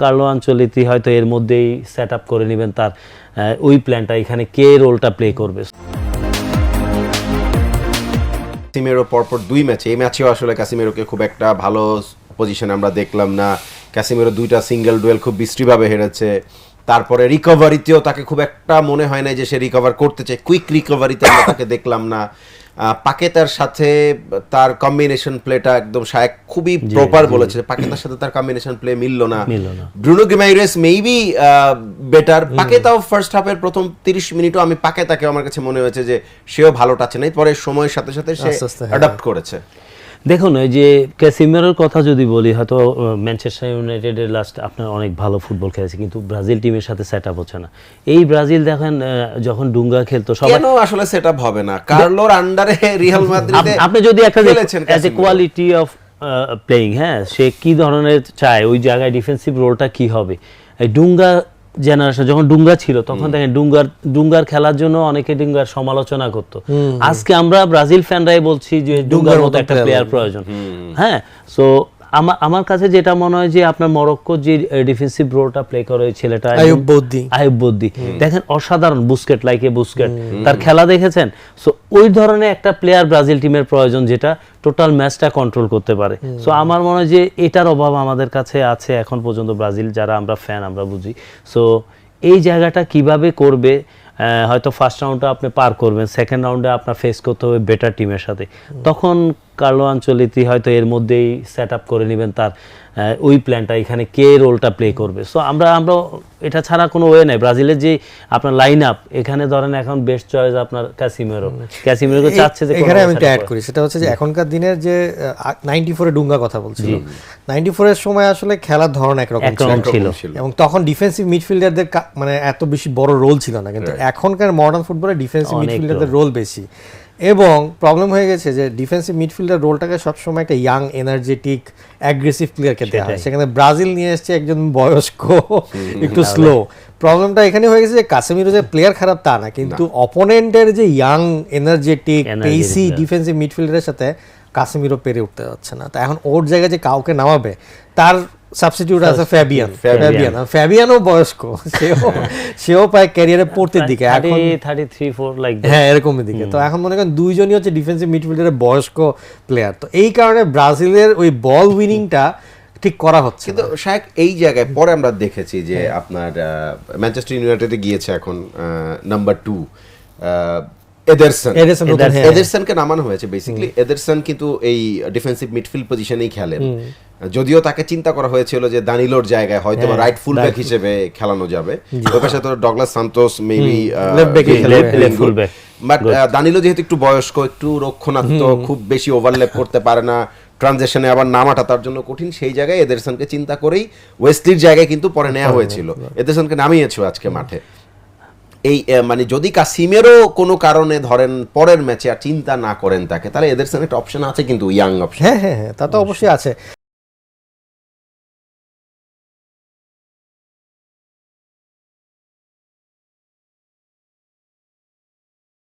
Carlo Ancelotti হয়তো এর মধ্যেই সেট আপ করে নেবেন তার ওই প্ল্যানটা, এখানে কে রোলটা প্লে করবে। ক্যাসিমেরো পরপর 2 ম্যাচে, এই ম্যাচেও আসলে ক্যাসিমেরোকে খুব একটা ভালো পজিশনে আমরা দেখলাম না। ক্যাসিমেরো 2টা সিঙ্গেল ডুয়েল খুব বিশ্রীভাবে হেরেছে। তারপরে রিকভারিতেও তাকে খুব একটা মনে হয় না যে সে রিকভার করতে চায়, কুইক রিকভারিতে আমরা তাকে দেখলাম না। পাকেতার সাথে তার কম্বিনেশন প্লেটা একদম শায়েক খুবই প্রপার বলেছে, পাকেতার সাথে তার কম্বিনেশন প্লে মিলল না। Bruno Guimaraes maybe better. পাকেতাও ফার্স্ট হাফের প্রথম 30 মিনিটও আমি পাকেতাকে আমার কাছে মনে হয়েছে যে সেও ভালো টাচে নাই, পরে সময়ের সাথে সাথে সে অ্যাডাপ্ট করেছে। দেখুন এই যে ক্যাসিমেরোর কথা যদি বলি, হয়তো ম্যানচেস্টার ইউনাইটেডের লাস্ট আপনার অনেক ভালো ফুটবল খেলেছে, কিন্তু ব্রাজিল টিমের সাথে সেট আপ হচ্ছে না। এই ব্রাজিল দেখেন যখন ডুঙ্গা খেলতো সবাই কেন আসলে সেট আপ হবে না? কার্লোর আন্ডারে রিয়াল মাদ্রিদে আপনি যদি একটা as a quality of playing, হ্যাঁ সে কি ধরনের চায়, ওই জায়গায় ডিফেন্সিভ রোলটা কি হবে। এই ডুঙ্গা জেনারেশন যখন ডুঙ্গা ছিল তখন দেখেন ডুঙ্গার খেলার জন্য অনেকে ডুঙ্গার সমালোচনা করতো। আজকে আমরা ব্রাজিল ফ্যানরাই বলছি যে ডুঙ্গার মতো একটা প্লেয়ার প্রয়োজন। হ্যাঁ, সো আমার কাছে যেটা মনে হয় যে আপনার মরক্কোর যে ডিফেন্সিভ রোলটা প্লে করে ওই ছেলেটা আইয়ুব বদ্দি দেখেন অসাধারণ, বুস্কেট লাইকে বুস্কেট, তার খেলা দেখেছেন। সো ওই ধরনের একটা প্লেয়ার ব্রাজিল টিমের প্রয়োজন যেটা টোটাল ম্যাচটা কন্ট্রোল করতে পারে। সো আমার মনে হয় যে এটার অভাব আমাদের কাছে আছে এখন পর্যন্ত। ব্রাজিল যারা আমরা ফ্যান আমরা বুঝি। সো এই জায়গাটা কিভাবে করবে, হয়তো ফার্স্ট রাউন্ডটা আপনি পার করবেন, সেকেন্ড রাউন্ডে আপনার ফেস করতে হবে বেটার টিমের সাথে, তখন কার্লো আনচেলত্তি হয়তো এর মধ্যেই সেট আপ করে নেবেন তার ওই প্ল্যানটা, এখানে কে রোলটা প্লে করবে। সো আমরা এটা ছাড়া কোনো ওয়ে নাই। ব্রাজিলের যে আপনার লাইন আপ, এখানে ধরেন এখন বেস্ট চয়েস আপনার ক্যাসিমেরোকে চাচ্ছে যে এখানে আমি অ্যাড করি, সেটা হচ্ছে যে এখনকার দিনের যে 94 এ ডুঙ্গা কথা বলছিল, 94 এর সময় আসলে খেলার ধরন একরকম ছিল, এবং তখন ডিফেন্সিভ মিডফিল্ডারদের মানে এত বেশি বড় রোল ছিল না, কিন্তু এখনকার মডার্ন ফুটবলে ডিফেন্সিভ মিডফিল্ডারদের রোল বেশি। এবং প্রবলেম হয়ে গেছে যে ডিফেন্সিভ মিডফিল্ডার রোলটাকে সবসময় একটা ইয়াং এনার্জেটিক অ্যাগ্রেসিভ প্লেয়ারকে দেওয়া হয়, সেখানে ব্রাজিল নিয়ে এসছে একজন বয়স্ক একটু স্লো। প্রবলেমটা এখানে হয়ে গেছে যে কাসেমিরো যে প্লেয়ার খারাপ তা না, কিন্তু অপোনেন্টের যে ইয়াং এনার্জেটিক পেসি ডিফেন্সিভ মিডফিল্ডারের সাথে কাসেমিরো পেরে উঠতে যাচ্ছে না। তো এখন ওর জায়গায় যে কাউকে নামাবে, তার সাবস্টিটিউট আছে ফ্যাবিয়ানও বয়স্ক, সেও প্রায় ক্যারিয়ারে পড়তের দিকে, এখন 33-34 লাইক হ্যাঁ এরকমের দিকে। তো এখন মনে করেন দুইজনই হচ্ছে ডিফেন্সিভ মিডফিল্ডারের বয়স্ক প্লেয়ার। তো এই কারণে ব্রাজিলের ওই বল উইনিংটা ঠিক করা হচ্ছে। কিন্তু শায়েক এই জায়গায় পরে আমরা দেখেছি যে আপনার ম্যানচেস্টার ইউনাইটেডে গিয়েছে এখন নাম্বার 2 এডারসনকে নামানো হয়েছে। বেসিক্যালি এডারসন কিন্তু এই ডিফেন্সিভ মিডফিল্ড পজিশনেই খেলেন, যদিও তাকে চিন্তা করা হয়েছিল যে দানিলোর জায়গায় হয়তো রাইট ফুল ব্যাক হিসেবে খেলানো যাবে, ওই পাশে তো Douglas Santos maybe left full back. But দানিলো যেহেতু একটু বয়স্ক, একটু রক্ষণাত্মক, খুব বেশি ওভারল্যাপ করতে পারে না, ট্রানজিশনে আবার নামাটা তার জন্য কঠিন, সেই জায়গায় এডারসনকে চিন্তা করেই ওয়েস্টলির জায়গায় কিন্তু পরে নেওয়া হয়েছিল। এডারসনকে নামিয়েছে আজকে মাঠে। এই মানে যদি কাসিমেরো কোনো কারণে ধরেন পরের ম্যাচে আর চিন্তা না করেন তাকে, তাহলে এডারসন একটা অপশন আছে, কিন্তু ইয়াং অপশন। হ্যাঁ, তা তো অবশ্যই আছে।